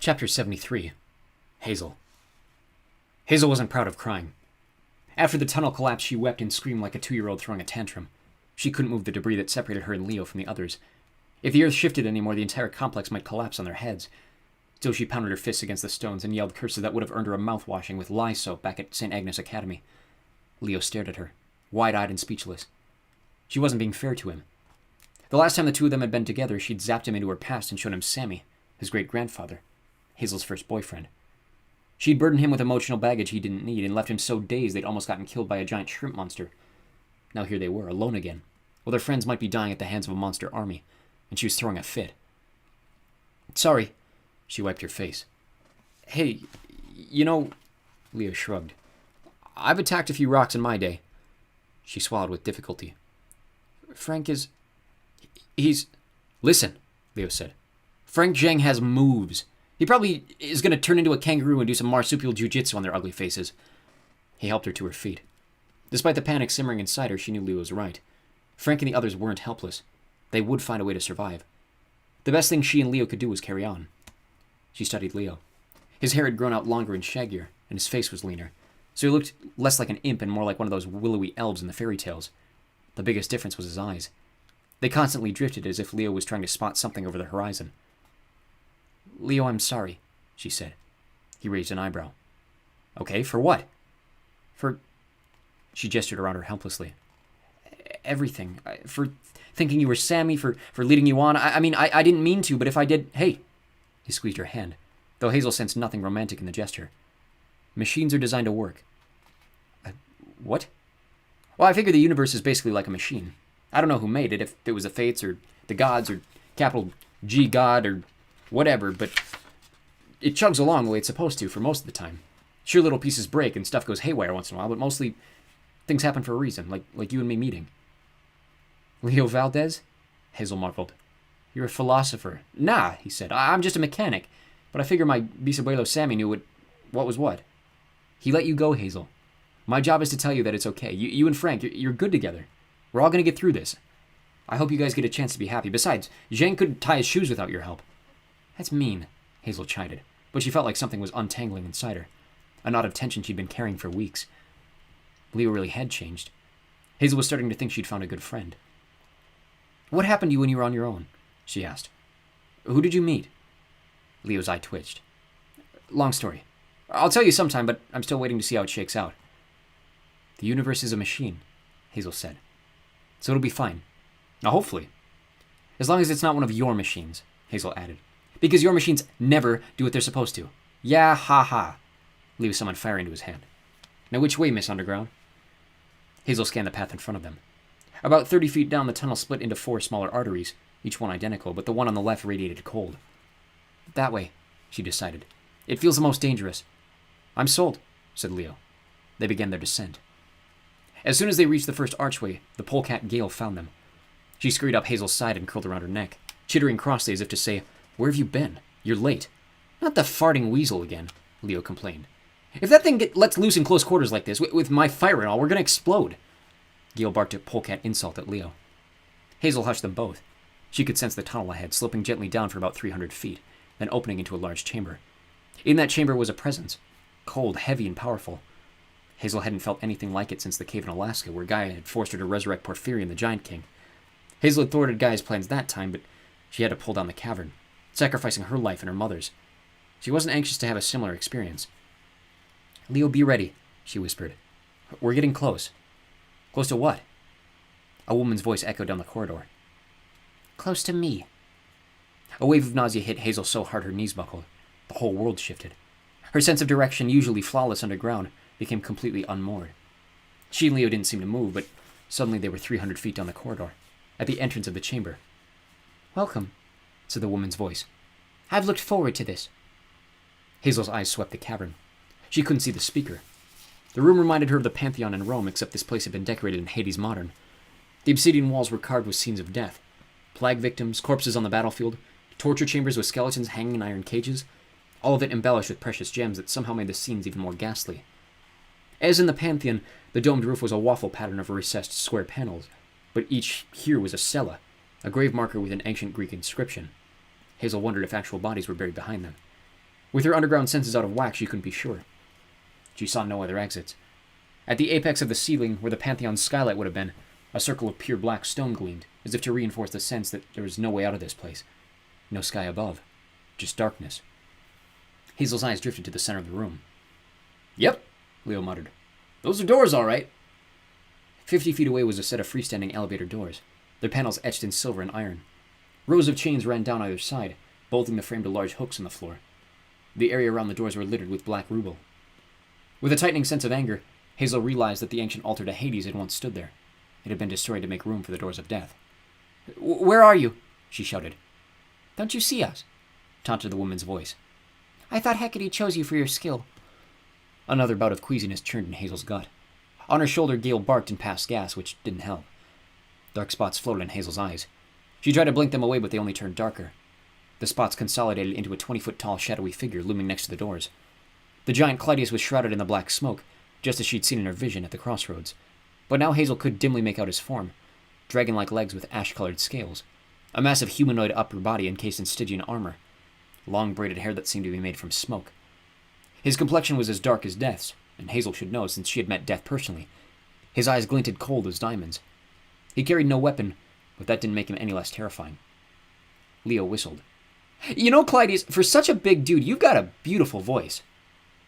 Chapter 73. Hazel. Hazel wasn't proud of crying. After the tunnel collapsed, she wept and screamed like a 2-year-old throwing a tantrum. She couldn't move the debris that separated her and Leo from the others. If the earth shifted anymore, the entire complex might collapse on their heads. Still, she pounded her fists against the stones and yelled curses that would have earned her a mouth-washing with lye soap back at St. Agnes Academy. Leo stared at her, wide-eyed and speechless. She wasn't being fair to him. The last time the two of them had been together, she'd zapped him into her past and shown him Sammy, his great-grandfather, Hazel's first boyfriend. She'd burdened him with emotional baggage he didn't need and left him so dazed they'd almost gotten killed by a giant shrimp monster. Now here they were, alone again, while their friends might be dying at the hands of a monster army, and she was throwing a fit. "Sorry." She wiped her face. "Hey, you know," Leo shrugged. "I've attacked a few rocks in my day." She swallowed with difficulty. "Frank is... he's..." "Listen," Leo said. "Frank Zhang has moves. He probably is going to turn into a kangaroo and do some marsupial jiu-jitsu on their ugly faces." He helped her to her feet. Despite the panic simmering inside her, she knew Leo was right. Frank and the others weren't helpless. They would find a way to survive. The best thing she and Leo could do was carry on. She studied Leo. His hair had grown out longer and shaggier, and his face was leaner, so he looked less like an imp and more like one of those willowy elves in the fairy tales. The biggest difference was his eyes. They constantly drifted as if Leo was trying to spot something over the horizon. "Leo, I'm sorry," she said. He raised an eyebrow. "Okay, for what?" "For..." She gestured around her helplessly. "Everything. For thinking you were Sammy, for leading you on. I mean, I didn't mean to, but if I did... Hey!" He squeezed her hand, though Hazel sensed nothing romantic in the gesture. "Machines are designed to work." What? "Well, I figure the universe is basically like a machine. I don't know who made it, if it was the fates, or the gods, or capital G God, or whatever, but it chugs along the way it's supposed to for most of the time. Sure, little pieces break and stuff goes haywire once in a while, but mostly things happen for a reason, like you and me meeting." "Leo Valdez?" Hazel marveled. "You're a philosopher." "Nah," he said. "I'm just a mechanic, but I figure my bisabuelo Sammy knew what was what." "He let you go, Hazel. My job is to tell you that it's okay. You and Frank, you're good together. We're all going to get through this. I hope you guys get a chance to be happy. Besides, Zhang couldn't tie his shoes without your help." "That's mean," Hazel chided, but she felt like something was untangling inside her, a knot of tension she'd been carrying for weeks. Leo really had changed. Hazel was starting to think she'd found a good friend. "What happened to you when you were on your own?" she asked. "Who did you meet?" Leo's eye twitched. "Long story. I'll tell you sometime, but I'm still waiting to see how it shakes out." "The universe is a machine," Hazel said. "So it'll be fine. Now, hopefully. As long as it's not one of your machines," Hazel added. "Because your machines never do what they're supposed to." "Yeah, ha ha." Leo summoned fire into his hand. "Now which way, Miss Underground?" Hazel scanned the path in front of them. About 30 feet down, the tunnel split into 4 smaller arteries, each one identical, but the one on the left radiated cold. "That way," she decided. "It feels the most dangerous." "I'm sold," said Leo. They began their descent. As soon as they reached the first archway, the polecat Gale found them. She scurried up Hazel's side and curled around her neck, chittering crossly as if to say, "Where have you been? You're late." "Not the farting weasel again," Leo complained. "If that thing lets loose in close quarters like this, with my fire and all, we're going to explode." Gale barked a polecat insult at Leo. Hazel hushed them both. She could sense the tunnel ahead, sloping gently down for about 300 feet, then opening into a large chamber. In that chamber was a presence, cold, heavy, and powerful. Hazel hadn't felt anything like it since the cave in Alaska, where Gaia had forced her to resurrect Porphyrion, the Giant King. Hazel had thwarted Gaia's plans that time, but she had to pull down the cavern, sacrificing her life and her mother's. She wasn't anxious to have a similar experience. "Leo, be ready," she whispered. "We're getting close." "Close to what?" A woman's voice echoed down the corridor. "Close to me." A wave of nausea hit Hazel so hard her knees buckled. The whole world shifted. Her sense of direction, usually flawless underground, became completely unmoored. She and Leo didn't seem to move, but suddenly they were 300 feet down the corridor, at the entrance of the chamber. "Welcome," said the woman's voice. "I've looked forward to this." Hazel's eyes swept the cavern. She couldn't see the speaker. The room reminded her of the Pantheon in Rome, except this place had been decorated in Hades modern. The obsidian walls were carved with scenes of death. Plague victims, corpses on the battlefield, torture chambers with skeletons hanging in iron cages, all of it embellished with precious gems that somehow made the scenes even more ghastly. As in the Pantheon, the domed roof was a waffle pattern of recessed square panels, but each here was a cella, a grave marker with an ancient Greek inscription. Hazel wondered if actual bodies were buried behind them. With her underground senses out of whack, she couldn't be sure. She saw no other exits. At the apex of the ceiling, where the Pantheon's skylight would have been, a circle of pure black stone gleamed, as if to reinforce the sense that there was no way out of this place. No sky above. Just darkness. Hazel's eyes drifted to the center of the room. "Yep," Leo muttered. "Those are doors, all right." 50 feet away was a set of freestanding elevator doors, their panels etched in silver and iron. Rows of chains ran down either side, bolting the frame to large hooks on the floor. The area around the doors were littered with black ruble. With a tightening sense of anger, Hazel realized that the ancient altar to Hades had once stood there. It had been destroyed to make room for the doors of death. "Where are you?" she shouted. "Don't you see us?" taunted the woman's voice. "I thought Hecate chose you for your skill." Another bout of queasiness churned in Hazel's gut. On her shoulder, Gale barked and passed gas, which didn't help. Dark spots floated in Hazel's eyes. She tried to blink them away, but they only turned darker. The spots consolidated into a 20-foot-tall shadowy figure looming next to the doors. The giant Clydius was shrouded in the black smoke, just as she'd seen in her vision at the crossroads. But now Hazel could dimly make out his form, dragon-like legs with ash-colored scales, a massive humanoid upper body encased in Stygian armor, long braided hair that seemed to be made from smoke. His complexion was as dark as Death's, and Hazel should know since she had met Death personally. His eyes glinted cold as diamonds. He carried no weapon, but that didn't make him any less terrifying. Leo whistled. "You know, Clydius, for such a big dude, you've got a beautiful voice."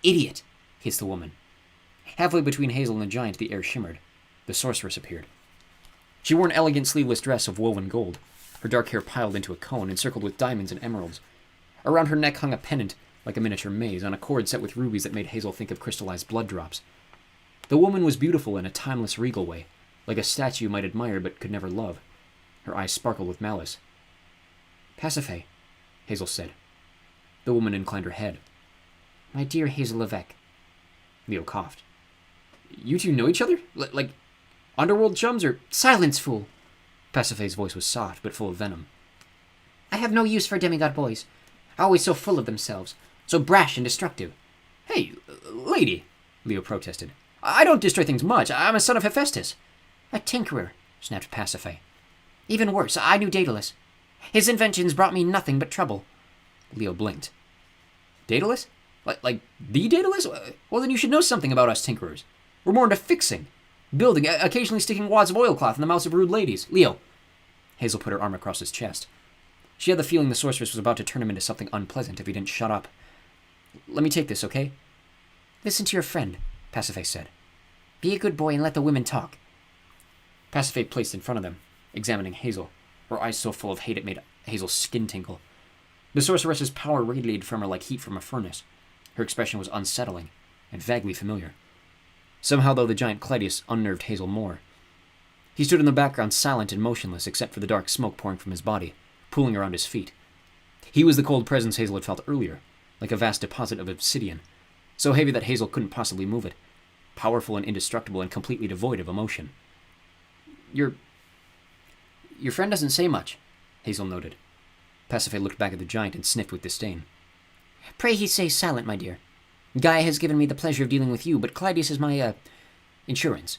"Idiot," hissed the woman. Halfway between Hazel and the giant, the air shimmered. The sorceress appeared. She wore an elegant sleeveless dress of woven gold, her dark hair piled into a cone, encircled with diamonds and emeralds. Around her neck hung a pendant, like a miniature maze, on a cord set with rubies that made Hazel think of crystallized blood drops. The woman was beautiful in a timeless, regal way, like a statue you might admire but could never love. Her eyes sparkled with malice. "Pasiphae," Hazel said. The woman inclined her head. "My dear Hazel Levesque." Leo coughed. "You two know each other? Like underworld chums, or—" "Silence, fool!" Pasiphae's voice was soft, but full of venom. "I have no use for demigod boys. Always so full of themselves, so brash and destructive." "Hey, lady," Leo protested. "I don't destroy things much. I'm a son of Hephaestus." "A tinkerer," snapped Pasiphae. "Even worse, I knew Daedalus. His inventions brought me nothing but trouble." Leo blinked. "Daedalus? Like the Daedalus? Well, then you should know something about us tinkerers. We're more into fixing, building, occasionally sticking wads of oilcloth in the mouths of rude ladies." "Leo." Hazel put her arm across his chest. She had the feeling the sorceress was about to turn him into something unpleasant if he didn't shut up. "Let me take this, okay?" "Listen to your friend," Pasiphae said. "Be a good boy and let the women talk." Pasiphae placed in front of them, examining Hazel, her eyes so full of hate it made Hazel's skin tingle. The sorceress's power radiated from her like heat from a furnace. Her expression was unsettling and vaguely familiar. Somehow, though, the giant Clydius unnerved Hazel more. He stood in the background, silent and motionless, except for the dark smoke pouring from his body, pooling around his feet. He was the cold presence Hazel had felt earlier, like a vast deposit of obsidian, so heavy that Hazel couldn't possibly move it, powerful and indestructible and completely devoid of emotion. Your friend doesn't say much," Hazel noted. Pasiphae looked back at the giant and sniffed with disdain. "Pray he stays silent, my dear. Gaia has given me the pleasure of dealing with you, but Clydius is my, insurance.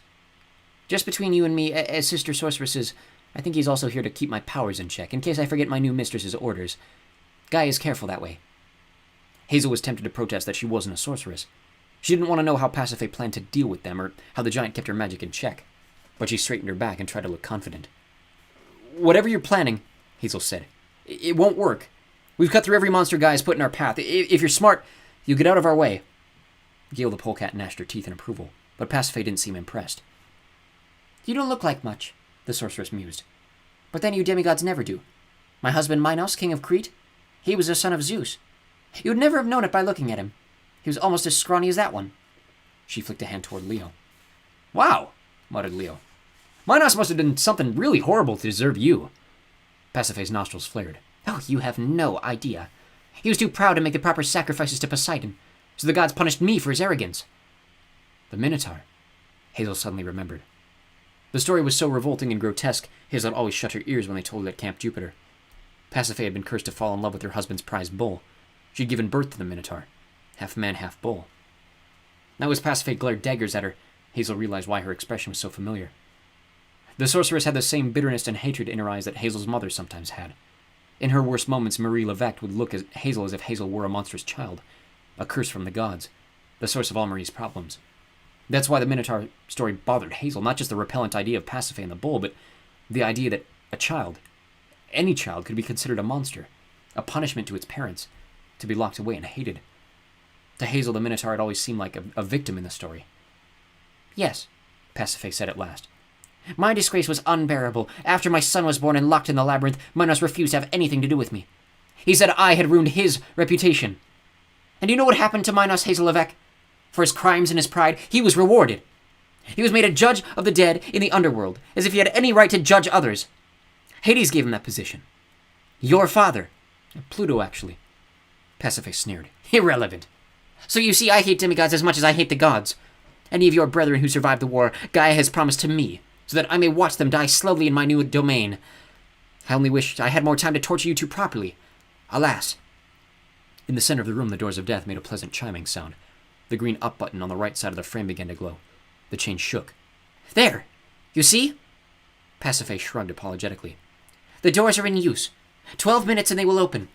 Just between you and me, as sister sorceresses, I think he's also here to keep my powers in check, in case I forget my new mistress's orders. Gaia is careful that way." Hazel was tempted to protest that she wasn't a sorceress. She didn't want to know how Pasiphae planned to deal with them, or how the giant kept her magic in check. But she straightened her back and tried to look confident. "Whatever you're planning," Hazel said, "it won't work. We've cut through every monster Gaia's put in our path. If you're smart, you'll get out of our way." Gale the polecat gnashed her teeth in approval, but Pasiphae didn't seem impressed. "You don't look like much," the sorceress mused. "But then you demigods never do. My husband Minos, king of Crete, he was a son of Zeus. You'd never have known it by looking at him. He was almost as scrawny as that one." She flicked a hand toward Leo. "Wow," muttered Leo. "Minos must have done something really horrible to deserve you." Pasiphae's nostrils flared. "Oh, you have no idea. He was too proud to make the proper sacrifices to Poseidon, so the gods punished me for his arrogance." The Minotaur, Hazel suddenly remembered. The story was so revolting and grotesque, Hazel had always shut her ears when they told it at Camp Jupiter. Pasiphae had been cursed to fall in love with her husband's prized bull. She'd given birth to the Minotaur, half man, half bull. Now as Pasiphae glared daggers at her, Hazel realized why her expression was so familiar. The sorceress had the same bitterness and hatred in her eyes that Hazel's mother sometimes had. In her worst moments, Marie Levesque would look at Hazel as if Hazel were a monstrous child, a curse from the gods, the source of all Marie's problems. That's why the Minotaur story bothered Hazel, not just the repellent idea of Pasiphae and the bull, but the idea that a child, any child, could be considered a monster, a punishment to its parents, to be locked away and hated. To Hazel, the Minotaur had always seemed like a victim in the story. "Yes," Pasiphae said at last. "My disgrace was unbearable. After my son was born and locked in the labyrinth, Minos refused to have anything to do with me. He said I had ruined his reputation. And you know what happened to Minos, Hazel Levesque? For his crimes and his pride, he was rewarded. He was made a judge of the dead in the underworld, as if he had any right to judge others. Hades gave him that position. Your father. Pluto, actually." Pasiphae sneered. "Irrelevant. So you see, I hate demigods as much as I hate the gods. Any of your brethren who survived the war, Gaia has promised to me, so that I may watch them die slowly in my new domain. I only wish I had more time to torture you two properly. Alas." In the center of the room, the doors of death made a pleasant chiming sound. The green up button on the right side of the frame began to glow. The chain shook. "There! You see?" Pasiphae shrugged apologetically. "The doors are in use. 12 minutes and they will open."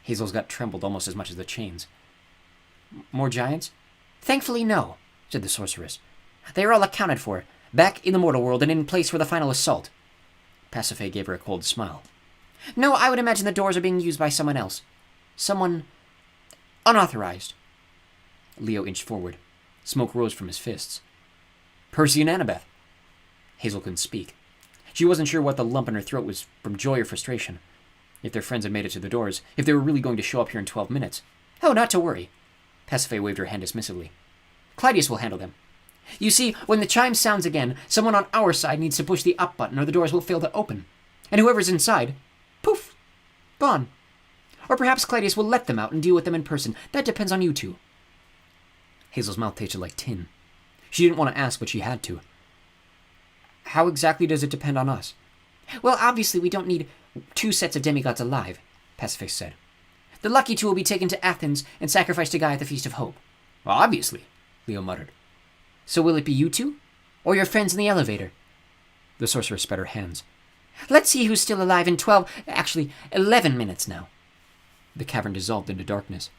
Hazel's gut trembled almost as much as the chains. "More giants?" "Thankfully, no," said the sorceress. "They are all accounted for, back in the mortal world and in place for the final assault." Pasiphae gave her a cold smile. "No, I would imagine the doors are being used by someone else. Someone unauthorized." Leo inched forward. Smoke rose from his fists. "Percy and Annabeth." Hazel couldn't speak. She wasn't sure what the lump in her throat was from joy or frustration. If their friends had made it to the doors, if they were really going to show up here in 12 minutes. "Oh, not to worry." Pasiphae waved her hand dismissively. "Clydius will handle them. You see, when the chime sounds again, someone on our side needs to push the up button or the doors will fail to open. And whoever's inside, poof, gone. Or perhaps Clydius will let them out and deal with them in person. That depends on you two." Hazel's mouth tasted like tin. She didn't want to ask, but she had to. "How exactly does it depend on us?" "Well, obviously we don't need 2 sets of demigods alive," Pasiphae said. "The lucky 2 will be taken to Athens and sacrificed to Gaia at the Feast of Hope." "Well, obviously," Leo muttered. "So will it be you two? Or your friends in the elevator?" The sorceress spread her hands. "Let's see who's still alive in 11 minutes now." The cavern dissolved into darkness.